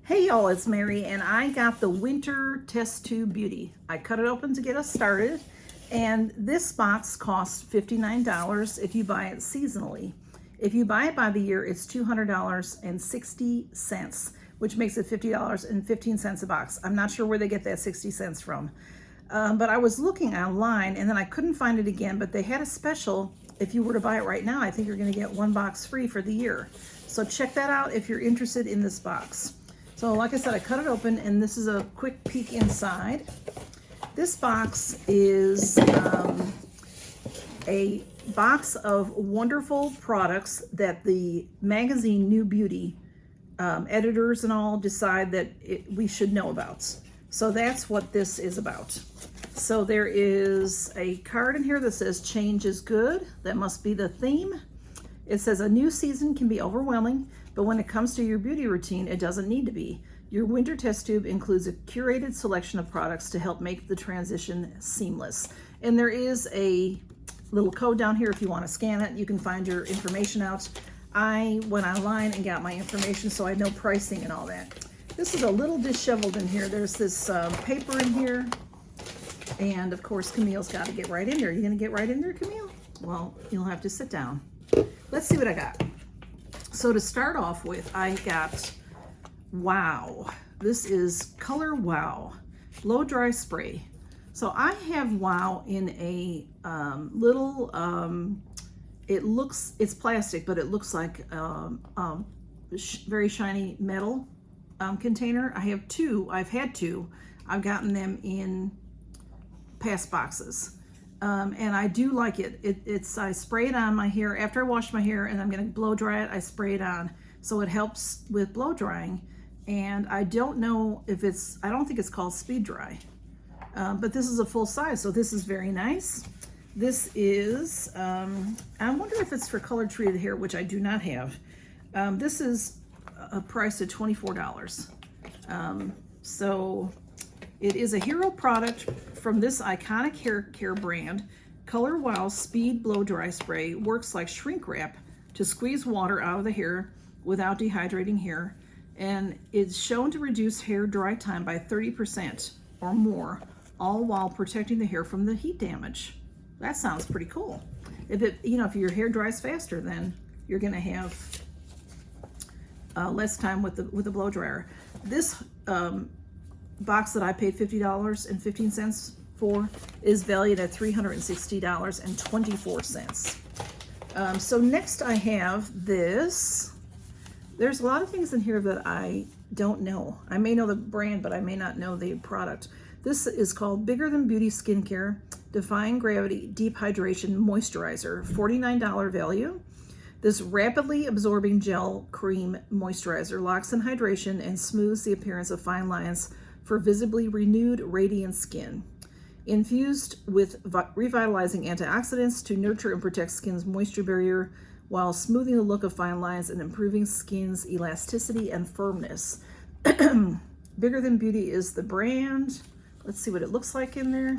Hey y'all, it's Mary and I got the winter test tube beauty. I cut it open to get us started, and this box costs $59 if you buy it seasonally. If you buy it by the year, it's $200.60, which makes it $50.15 a box. I'm not sure where they get that 60 cents from, but I was looking online and then I couldn't find it again, but they had a special. If you were to buy it right now, I think you're going to get one box free for the year. So check that out if you're interested in this box. So like I said, I cut it open and this is a quick peek inside. This box is a box of wonderful products that the magazine New Beauty editors and all decide that we should know about. So that's what this is about. So there is a card in here that says change is good. That must be the theme. It says a new season can be overwhelming, but when it comes to your beauty routine, it doesn't need to be. Your winter test tube includes a curated selection of products to help make the transition seamless. And there is a little code down here if you want to scan it. You can find your information out. I went online and got my information so I know pricing and all that. This is a little disheveled in here. There's this paper in here. And of course, Camille's got to get right in there. You gonna get right in there, Camille? Well, you'll have to sit down. Let's see what I got. So to start off with, I got Wow. This is Color Wow Blow Dry Spray. So I have Wow in a little, it's plastic, but it looks like very shiny metal container. I have two. I've had two. I've gotten them in past boxes. And I do like it. I spray it on my hair after I wash my hair, and I'm going to blow dry it. I spray it on, so it helps with blow drying. And I don't know if I don't think it's called speed dry, but this is a full size, so this is very nice. This is, I wonder if it's for color treated hair, which I do not have. This is priced at $24. So it is a hero product from this iconic hair care brand. Color Wow Speed Blow Dry Spray works like shrink wrap to squeeze water out of the hair without dehydrating hair, and it's shown to reduce hair dry time by 30% or more, all while protecting the hair from the heat damage. That sounds pretty cool. If your hair dries faster, then you're going to have less time with the blow dryer. This box that I paid $50.15 for is valued at $360.24. So next I have this. There's a lot of things in here that I don't know. I may know the brand, but I may not know the product. This is called Bigger Than Beauty Skincare Defying Gravity Deep Hydration Moisturizer, $49 value. This rapidly absorbing gel cream moisturizer locks in hydration and smooths the appearance of fine lines for visibly renewed, radiant skin. Infused with revitalizing antioxidants to nurture and protect skin's moisture barrier while smoothing the look of fine lines and improving skin's elasticity and firmness. Bigger Than Beauty is the brand. Let's see what it looks like in there.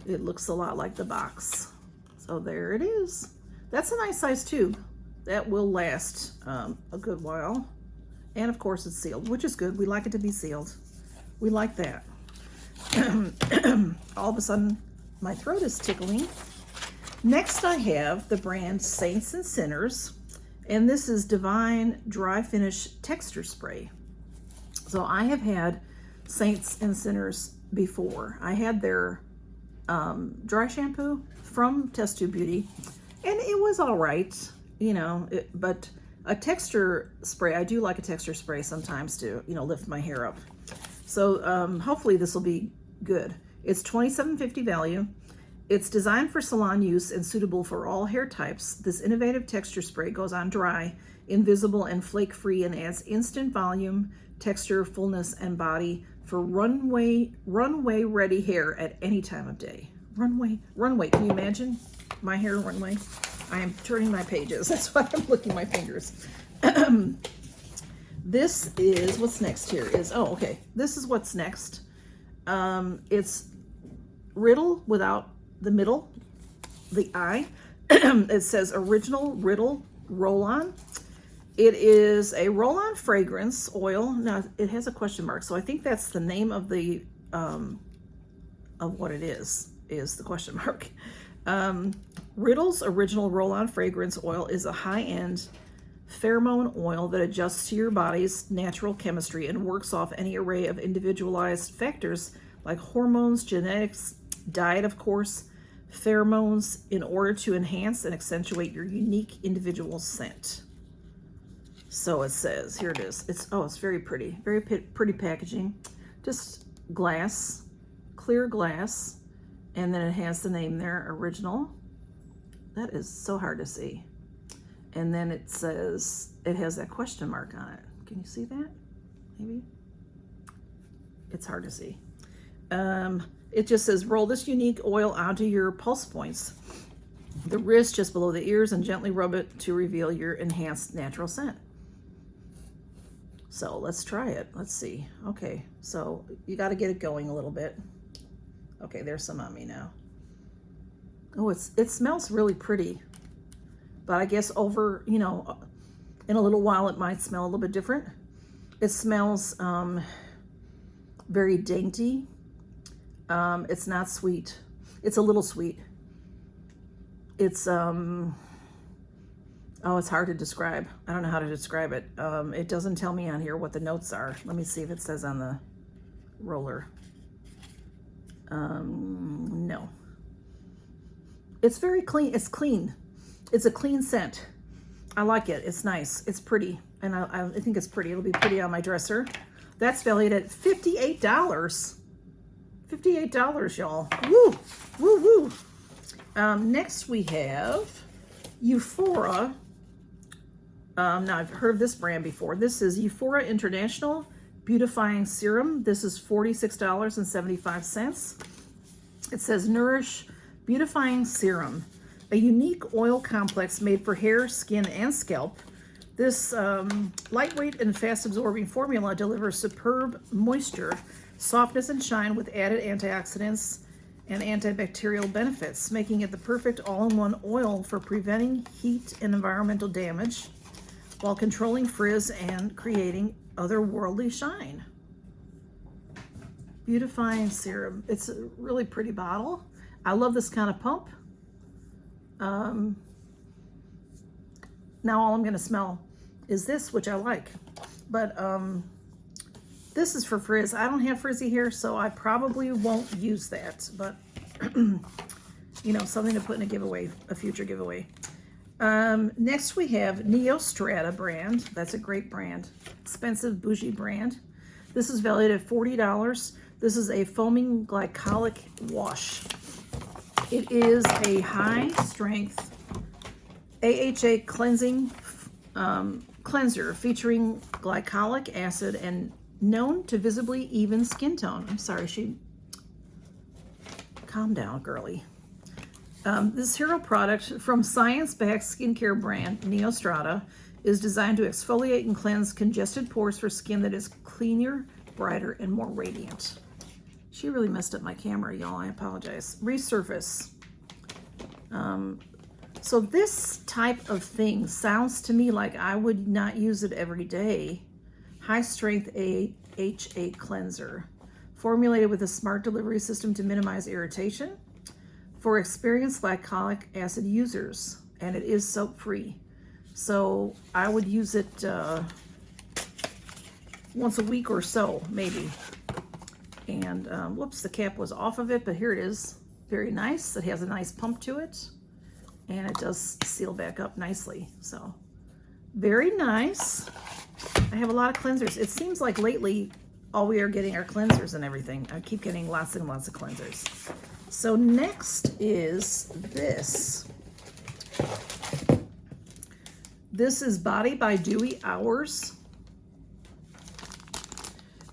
It looks a lot like the box. So there it is. That's a nice size tube. That will last a good while. And of course it's sealed, which is good. We like it to be sealed. We like that. All of a sudden, my throat is tickling. Next I have the brand Saints and Sinners, and this is Divine Dry Finish Texture Spray. So I have had Saints and Sinners before. I had their dry shampoo from Test Tube Beauty, and it was all right, but a texture spray, I do like a texture spray sometimes to, lift my hair up. So hopefully this will be good. It's $27.50 value. It's designed for salon use and suitable for all hair types. This innovative texture spray goes on dry, invisible, and flake-free, and adds instant volume, texture, fullness, and body for runway-ready hair at any time of day. Runway. Can you imagine my hair runway? I am turning my pages. That's why I'm licking my fingers. This is what's next here is, okay. This is what's next. It's Riddle without the middle, the I. It says Original Riddle Roll-On. It is a roll-on fragrance oil. Now, it has a question mark, so I think that's the name of the, of what it is the question mark. Riddle's Original Roll-On Fragrance Oil is a high-end pheromone oil that adjusts to your body's natural chemistry and works off any array of individualized factors like hormones, genetics, diet, of course, pheromones, in order to enhance and accentuate your unique individual scent. So it says, here it is. It's very pretty. Very pretty packaging. Just glass, clear glass. And then it has the name there, Original. That is so hard to see. And then it says, it has that question mark on it. Can you see that? Maybe? It's hard to see. It just says, roll this unique oil onto your pulse points, the wrist just below the ears, and gently rub it to reveal your enhanced natural scent. So let's try it. Let's see. Okay, so you got to get it going a little bit. Okay, there's some on me now. Oh, it smells really pretty. But I guess over, you know, in a little while it might smell a little bit different. It smells very dainty. It's not sweet. It's a little sweet. It's it's hard to describe. I don't know how to describe it. It doesn't tell me on here what the notes are. Let me see if it says on the roller. No. It's very clean. It's clean. It's a clean scent. I like it. It's nice. It's pretty. And I think it's pretty. It'll be pretty on my dresser. That's valued at $58. $58, y'all. Woo! Woo, woo. Next we have Euphoria. Now I've heard of this brand before. This is Euphoria International Beautifying Serum. This is $46.75. It says Nourish Beautifying Serum, a unique oil complex made for hair, skin, and scalp. This lightweight and fast-absorbing formula delivers superb moisture, softness, and shine with added antioxidants and antibacterial benefits, making it the perfect all-in-one oil for preventing heat and environmental damage while controlling frizz and creating otherworldly shine. Beautifying Serum. It's a really pretty bottle. I love this kind of pump. Now all I'm going to smell is this, which I like. But this is for frizz. I don't have frizzy hair, so I probably won't use that. But, you know, something to put in a giveaway, a future giveaway. Next we have Neostrata brand. That's a great brand. Expensive, bougie brand. This is valued at $40. This is a foaming glycolic wash. It is a high-strength AHA cleansing cleanser featuring glycolic acid and known to visibly even skin tone. I'm sorry, calm down, girly. This hero product from science-backed skincare brand Neostrata is designed to exfoliate and cleanse congested pores for skin that is cleaner, brighter, and more radiant. She really messed up my camera, y'all. I apologize. Resurface. So this type of thing sounds to me like I would not use it every day. High-strength AHA cleanser, formulated with a smart delivery system to minimize irritation for experienced glycolic acid users, and it is soap-free. So I would use it once a week or so, maybe. And whoops, the cap was off of it, but here it is. Very nice. It has a nice pump to it, and it does seal back up nicely. So very nice. I have a lot of cleansers. It seems like lately all we are getting are cleansers and everything. I keep getting lots and lots of cleansers. So next is this. This is Body by Dewy Hours.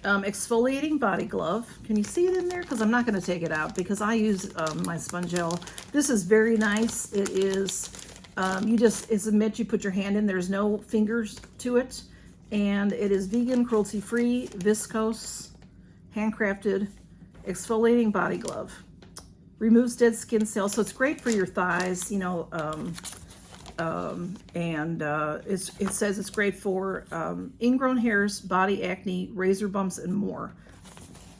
Exfoliating body glove. Can you see it in there? Because I'm not going to take it out because I use my sponge gel. This is very nice. It is, it's a mitt you put your hand in. There's no fingers to it. And it is vegan, cruelty-free, viscose, handcrafted, exfoliating body glove. Removes dead skin cells. So it's great for your thighs, you know, It says it's great for ingrown hairs, body acne, razor bumps, and more.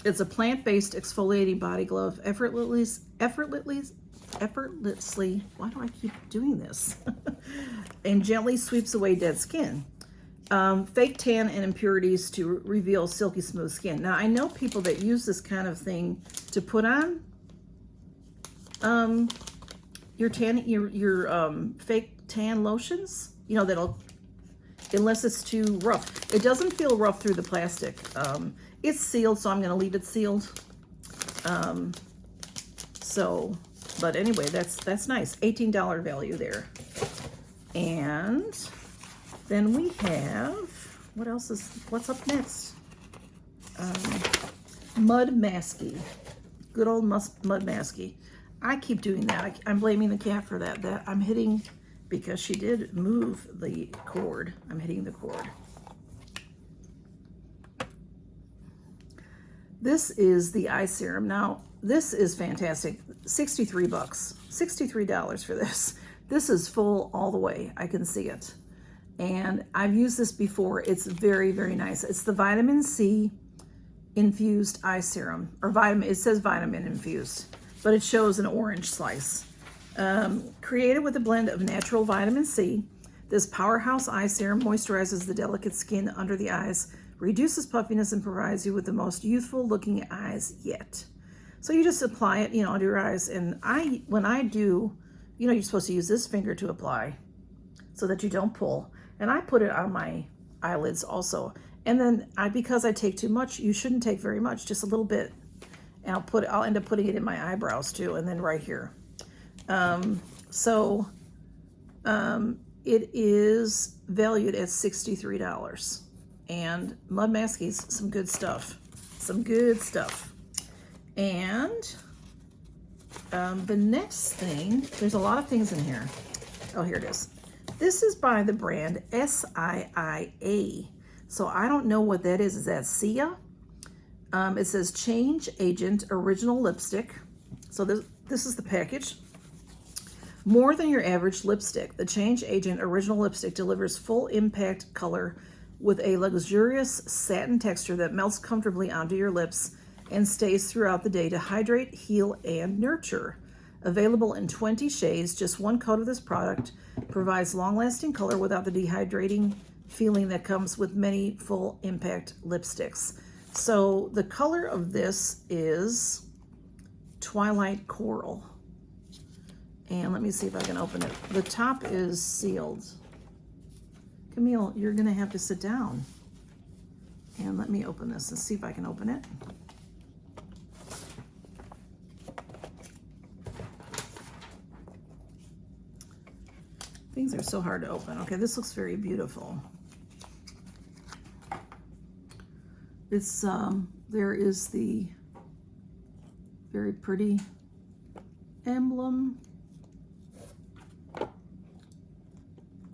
It's a plant-based exfoliating body glove, effortlessly. Why do I keep doing this? And gently sweeps away dead skin. Fake tan and impurities to reveal silky smooth skin. Now I know people that use this kind of thing to put on your fake tan lotions. You know, that'll, unless it's too rough. It doesn't feel rough through the plastic. It's sealed, so I'm going to leave it sealed. But anyway, that's nice. $18 value there. And then we have, what's up next? Mud Masky. Good old Mud Masky. I keep doing that. I'm blaming the cat for that. That I'm hitting, because she did move the cord. I'm hitting the cord. This is the eye serum. Now, this is fantastic. $63. $63 for this. This is full all the way. I can see it. And I've used this before. It's very, very nice. It's the vitamin C infused eye serum. Or vitamin, it says vitamin infused, but it shows an orange slice. Created with a blend of natural vitamin C, this powerhouse eye serum moisturizes the delicate skin under the eyes, reduces puffiness, and provides you with the most youthful looking eyes yet. So you just apply it, you know, under your eyes. And when I do, you know, you're supposed to use this finger to apply so that you don't pull. And I put it on my eyelids also. And then because I take too much, you shouldn't take very much, just a little bit. And I'll end up putting it in my eyebrows too, and then right here. It is valued at $63. And Mud Masky's some good stuff. Some good stuff. And the next thing, there's a lot of things in here. Oh, here it is. This is by the brand SIIA. So I don't know what that is. Is that Sia? It says Change Agent Original Lipstick. So this is the package. More than your average lipstick, the Change Agent Original Lipstick delivers full impact color with a luxurious satin texture that melts comfortably onto your lips and stays throughout the day to hydrate, heal, and nurture. Available in 20 shades, just one coat of this product provides long-lasting color without the dehydrating feeling that comes with many full impact lipsticks. So the color of this is Twilight Coral. And let me see if I can open it. The top is sealed. Camille, you're gonna have to sit down. And let me open this and see if I can open it. Things are so hard to open. Okay, this looks very beautiful. It's, there is the very pretty emblem.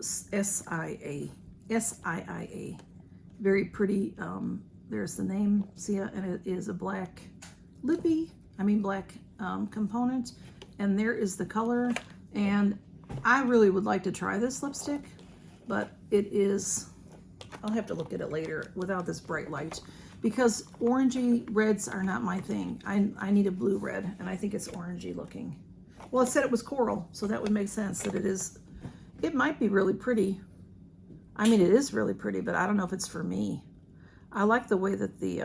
SIIA. Very pretty. There's the name, Sia, and it is a black black component. And there is the color. And I really would like to try this lipstick, but it is, I'll have to look at it later without this bright light, because orangey reds are not my thing. I need a blue red, and I think it's orangey looking. Well, it said it was coral, so that would make sense that it is. It might be really pretty. I mean, it is really pretty, but I don't know if it's for me. I like the way that the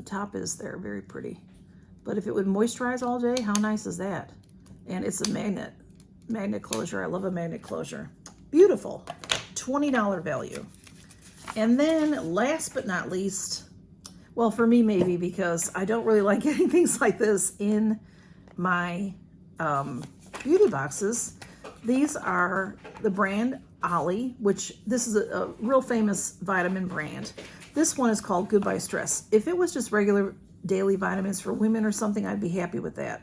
top is there, very pretty. But if it would moisturize all day, how nice is that? And it's a magnet closure. I love a magnet closure. Beautiful, $20 value. And then last but not least, well, for me maybe, because I don't really like getting things like this in my beauty boxes. These are the brand Ollie, which this is a real famous vitamin brand. This one is called Goodbye Stress. If it was just regular daily vitamins for women or something, I'd be happy with that.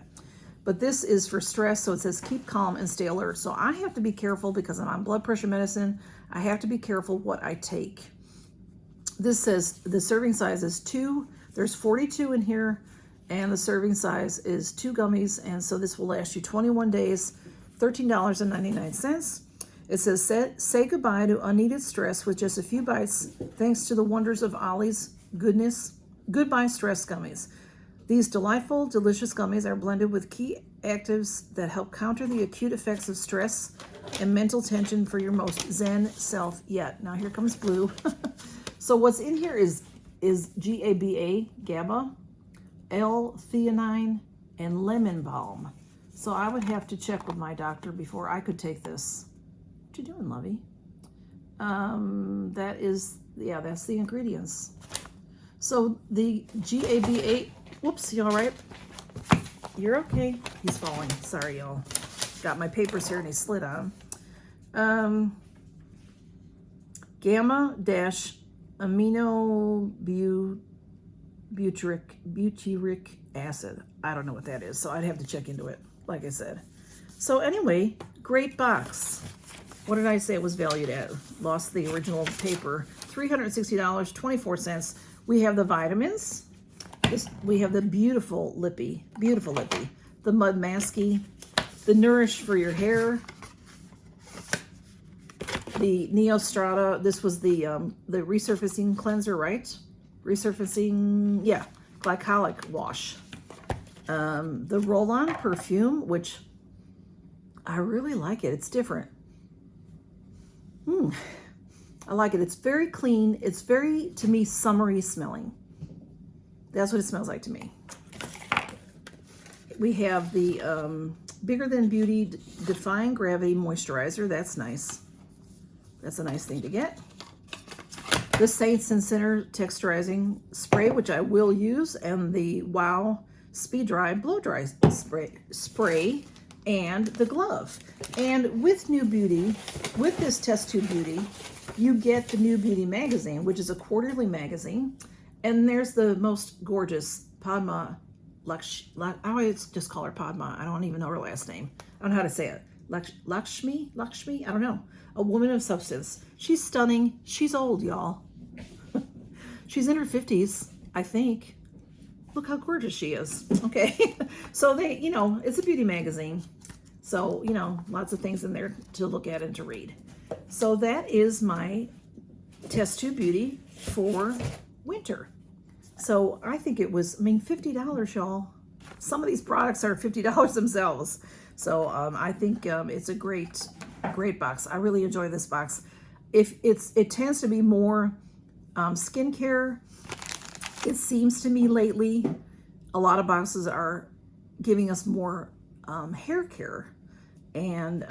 But this is for stress, so it says keep calm and stay alert. So I have to be careful because I'm on blood pressure medicine. I have to be careful what I take. This says the serving size is 2. There's 42 in here, and the serving size is 2 gummies, and so this will last you 21 days. $13.99. It says, say goodbye to unneeded stress with just a few bites thanks to the wonders of Ollie's Goodbye Stress Gummies. These delightful, delicious gummies are blended with key actives that help counter the acute effects of stress and mental tension for your most zen self yet. Now here comes blue. So what's in here is GABA, GABA, L-theanine, and lemon balm. So I would have to check with my doctor before I could take this. What you doing, lovey? That's the ingredients. So the GABA, whoops, you all right? You're okay. He's falling. Sorry, y'all. Got my papers here and he slid on. Gamma-aminobutyric acid. I don't know what that is, so I'd have to check into it, like I said. So anyway, great box. What did I say it was valued at? Lost the original paper. $360.24. We have the vitamins. We have the beautiful lippy, the Mud Masky, the Nourish for your hair, the Neostrata. This was the resurfacing cleanser, right? Resurfacing, yeah, glycolic wash. The roll-on perfume, which I really like it. It's different. I like it. It's very clean. It's very, to me, summery smelling. That's what it smells like to me. We have the Bigger Than Beauty Defying Gravity Moisturizer. That's nice. That's a nice thing to get. The Saints and Sinner Texturizing Spray, which I will use, and the Wow Speed Dry Blow Dry Spray, and the glove. And with New Beauty, with this Test Tube Beauty, you get the New Beauty magazine, which is a quarterly magazine. And there's the most gorgeous Padma I always just call her Padma. I don't even know her last name. I don't know how to say it. Lakshmi? I don't know. A woman of substance. She's stunning. She's old, y'all. She's in her 50s, I think. Look how gorgeous she is. Okay. So they, it's a beauty magazine. So, lots of things in there to look at and to read. So that is my Test Tube Beauty for winter. So I think it was, $50, y'all. Some of these products are $50 themselves. So I think it's a great box. I really enjoy this box. It tends to be more skincare. It seems to me lately, a lot of boxes are giving us more hair care. And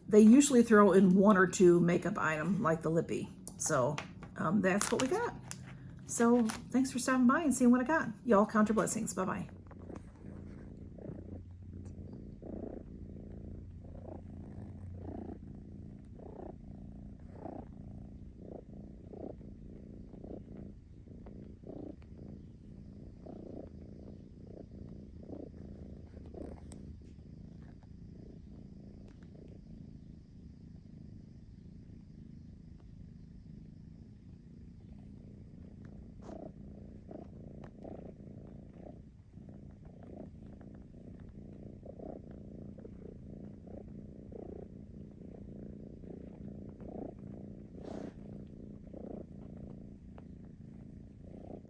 they usually throw in one or two makeup item like the lippy. So that's what we got. So thanks for stopping by and seeing what I got. Y'all count your blessings. Bye-bye.